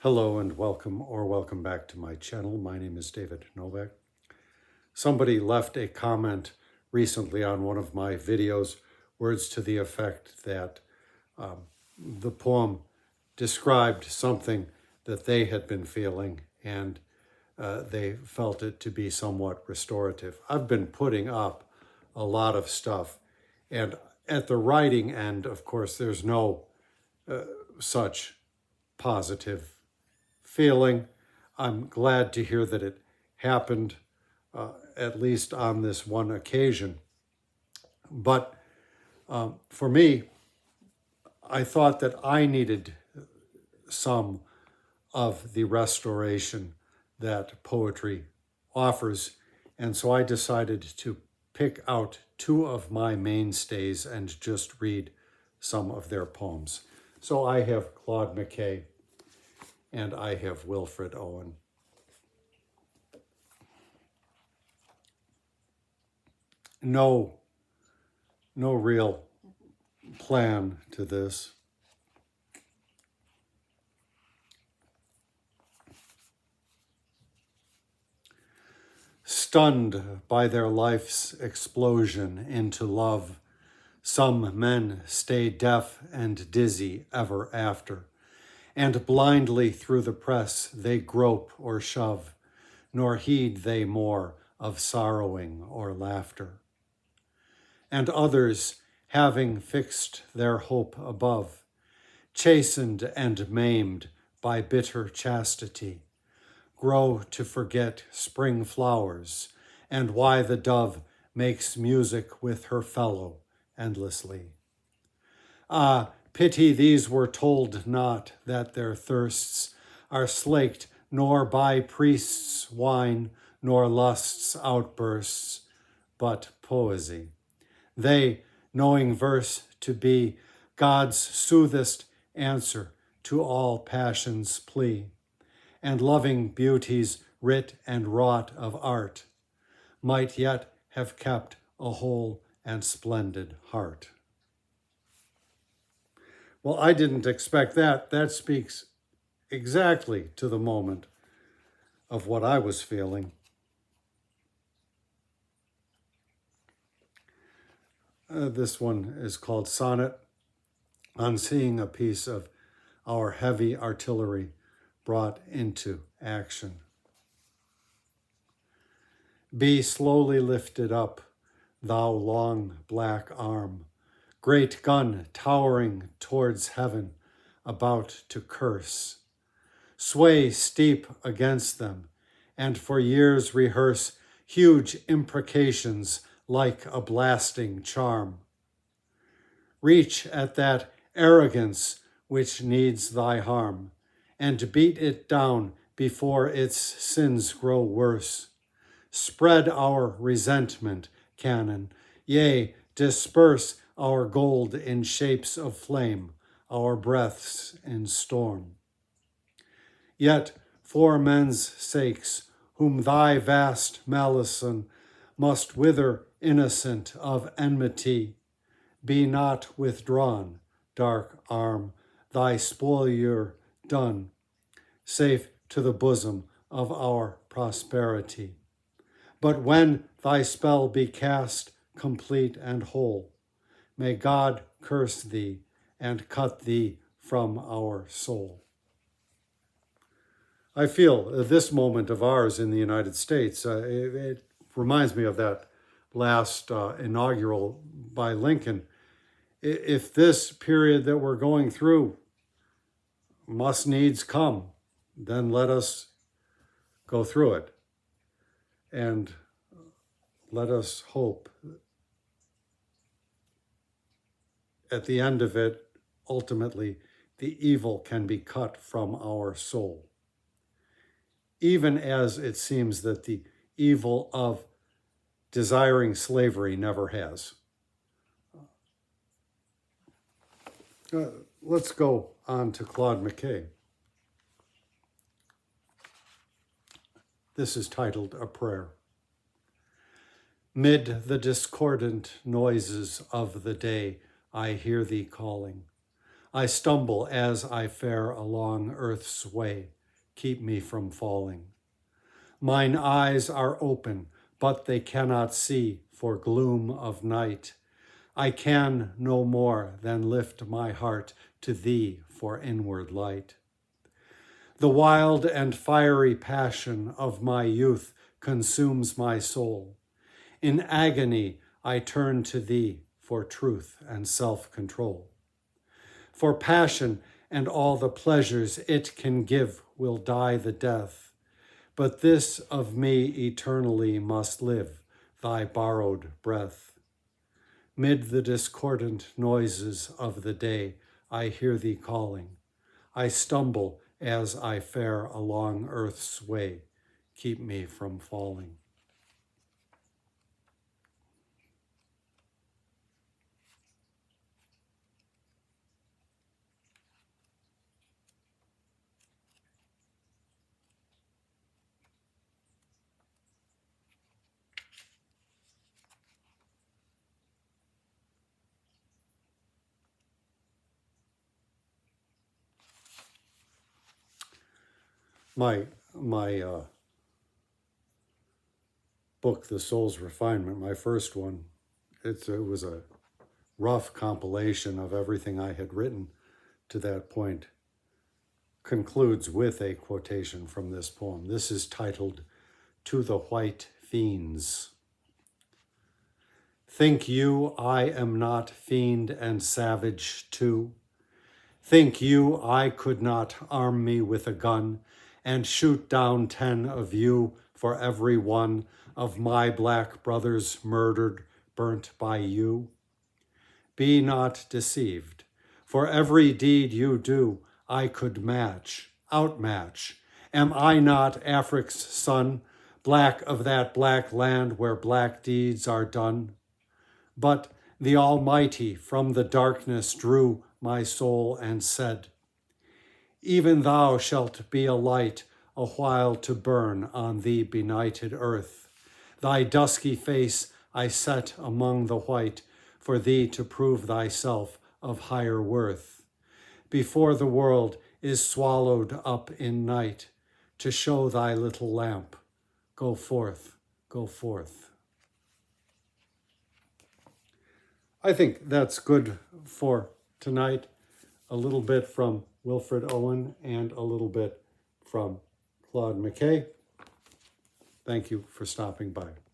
Hello and welcome back to my channel. My name is David Novak. Somebody left a comment recently on one of my videos, words to the effect that the poem described something that they had been feeling and they felt it to be somewhat restorative. I've been putting up a lot of stuff, and at the writing end, of course, there's no such positive feeling. I'm glad to hear that it happened, at least on this one occasion. But for me, I thought that I needed some of the restoration that poetry offers. And so I decided to pick out two of my mainstays and just read some of their poems. So I have Claude McKay and I have Wilfred Owen. No real plan to this. Stunned by their life's explosion into love, some men stay deaf and dizzy ever after, and blindly through the press they grope or shove, nor heed they more of sorrowing or laughter. And others, having fixed their hope above, chastened and maimed by bitter chastity, grow to forget spring flowers and why the dove makes music with her fellow endlessly. Ah, pity these were told not that their thirsts are slaked nor by priests' wine nor lust's outbursts, but poesy. They, knowing verse to be God's soothest answer to all passion's plea, and loving beauty's writ and wrought of art, might yet have kept a whole and splendid heart. Well, I didn't expect that. That speaks exactly to the moment of what I was feeling. This one is called Sonnet, on seeing a piece of our heavy artillery brought into action. Be slowly lifted up, thou long black arm, great gun towering towards heaven, about to curse. Sway steep against them, and for years rehearse huge imprecations like a blasting charm. Reach at that arrogance which needs thy harm, and beat it down before its sins grow worse. Spread our resentment, cannon, yea, disperse our gold in shapes of flame, our breaths in storm. Yet, for men's sakes, whom thy vast malison must wither innocent of enmity, be not withdrawn, dark arm, thy spoiler done, safe to the bosom of our prosperity. But when thy spell be cast complete and whole, may God curse thee and cut thee from our soul. I feel this moment of ours in the United States, it reminds me of that last inaugural by Lincoln. If this period that we're going through must needs come, then let us go through it. And let us hope at the end of it, ultimately, the evil can be cut from our soul. Even as it seems that the evil of desiring slavery never has. Let's go on to Claude McKay. This is titled A Prayer. Mid the discordant noises of the day, I hear thee calling. I stumble as I fare along earth's way. Keep me from falling. Mine eyes are open, but they cannot see for gloom of night. I can no more than lift my heart to thee for inward light. The wild and fiery passion of my youth consumes my soul. In agony I turn to thee for truth and self-control. For passion and all the pleasures it can give will die the death, but this of me eternally must live, thy borrowed breath. Mid the discordant noises of the day, I hear thee calling. I stumble as I fare along earth's way. Keep me from falling. My book, The Soul's Refinement, my first one, it was a rough compilation of everything I had written to that point, concludes with a quotation from this poem. This is titled, To the White Fiends. Think you I am not fiend and savage too? Think you I could not arm me with a gun and shoot down 10 of you for every one of my black brothers murdered, burnt by you? Be not deceived, for every deed you do I could match, outmatch. Am I not Afric's son, black of that black land where black deeds are done? But the Almighty from the darkness drew my soul and said, even thou shalt be a light a while to burn on the benighted earth. Thy dusky face I set among the white, for thee to prove thyself of higher worth. Before the world is swallowed up in night, to show thy little lamp. Go forth, go forth. I think that's good for tonight. A little bit from Wilfred Owen and a little bit from Claude McKay. Thank you for stopping by.